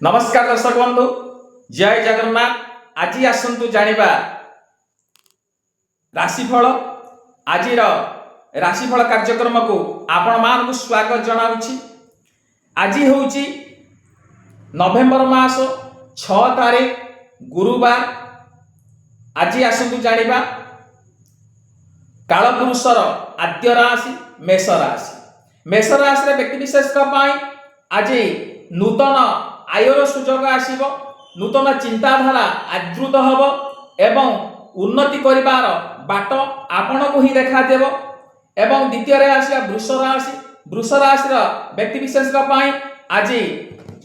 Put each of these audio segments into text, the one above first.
नमस्कार दर्शक बंधु, जय जगन्नाथ। आज आसतु जानिबा राशिफल। आज राशिफल कार्यक्रम को आपण मान स्वागत जनाऊँगी। आज हूँ नवेम्बर मास 6 तारीख गुरुवार। आज आसतु जानिबा कालपुरुषर आद्य राशि मेष राशि। मेष राशि व्यक्ति विशेष आज नूतन आयर सुजोग आसीबो, नूतन चिंताधारा आदृत हब एवं उन्नति करिवार बाट आपण को ही देखा देबो। एवं द्वितीय रे आसिया वृष राशि। वृष राशि व्यक्ति विशेष आज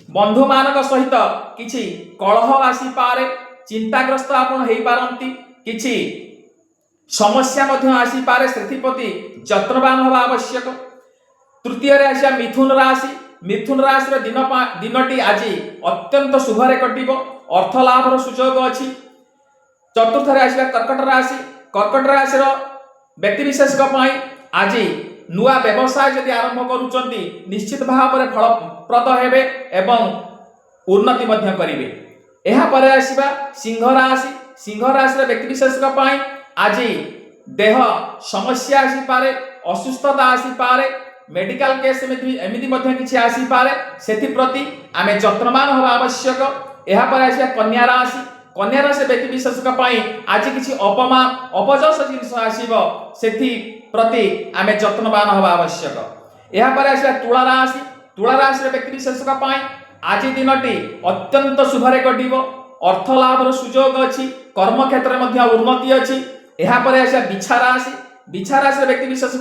बंधु मानक सहित किछि कलह आसी पारे, चिंताग्रस्त आपण हेई पारंती, किछि समस्या मध्य आसी पारे, सेथिप्रति यत्नवान हवा आवश्यक। तृतीय रे आसिया मिथुन राशि। मिथुन राशि दिनटी आज अत्यंत शुभरे कटिबो, अर्थ लाभर सुयोग अछि। चतुर्थ रे आसिया कर्कट राशि। कर्कट राशि व्यक्ति विशेष आज नुआ व्यवसाय यदि आरंभ करूचंती निश्चित भाव में फलप्रद हेबे एवं उन्नति मध्य करिवे। एहा परे आसीबा सिंह राशि। सिंह राशि व्यक्ति विशेष आज देह समस्या आसी पारे, असुस्थता आसी पारे, मेडिकल केस एमिति मध्य किछि आसी पारे, सेथि प्रति आमे यत्नवान होबा आवश्यक। एहा पर आसी कन्या राशि। कन्या राशि व्यक्ति विशेष आज किछि अपमान अपजस जिनिस आसीबो, सेथि प्रति आमे यत्नवान होबा आवश्यक। एहा पर आसी तुला राशि। तुला राशि व्यक्ति विशेष आज दिनटी अत्यंत शुभरे कटिबो, अर्थ लाभर सुयोग अछि, कर्म क्षेत्र में मध्य उन्नति अछि। एहा पर आसी बिछा राशि। बिछा राशि व्यक्ति विशेष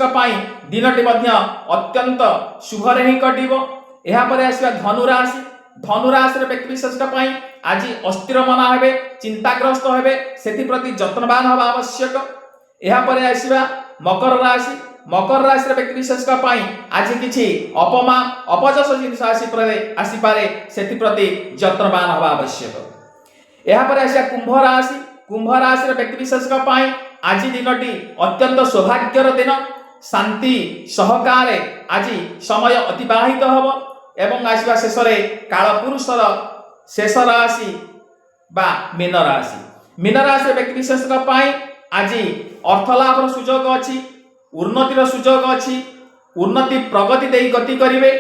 दिनटी मध्य अत्यंत शुभरे ही कटिबो। एहा पर आसिबा धनु राशि। धनु राशि व्यक्ति विशेष आज अस्थिर मन हेबे, चिंताग्रस्त हेबे, सेथि प्रति यत्नवान हवा आवश्यक। एहा पर आसिबा मकर राशि। मकर राशि व्यक्ति विशेष आज किछि अपमान अपजस जिनिस आसी पारे, सेथि प्रति यत्नवान हवा आवश्यक। एहा पर आसिया कुंभ राशि। कुंभ राशि व्यक्ति विशेष आज दिनटी अत्यंत सौभाग्यर दिन, शांति सहकार आज समय अतिबाहित हब एवं आसवा शेष कालपुरुषर शेष राशि बा मीन राशि। मीन राशि व्यक्ति विशेष आज अर्थलाभर सुयोग अछि, उन्नतिर सुयोग अछि, उन्नति प्रगति देई गति करिवे।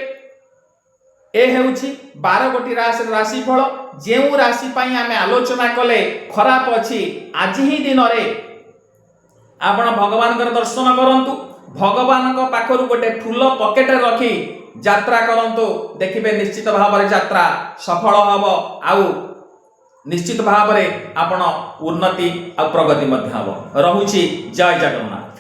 ए हेउछि 12 गोटी राशिफल। जेउ राशि पई आमे आलोचना कले खराब अछि, आज ही दिन रे आपण भगवान दर्शन करंतु। भगवान पाखरु गोटे फूल पकेट रखी यात्रा करंतु, देखिबे निश्चित भाव में यात्रा सफल हब, आउ निश्चित भाव में आपण उन्नति आ प्रगति मध्य हब। रहुछि जय जगन्नाथ।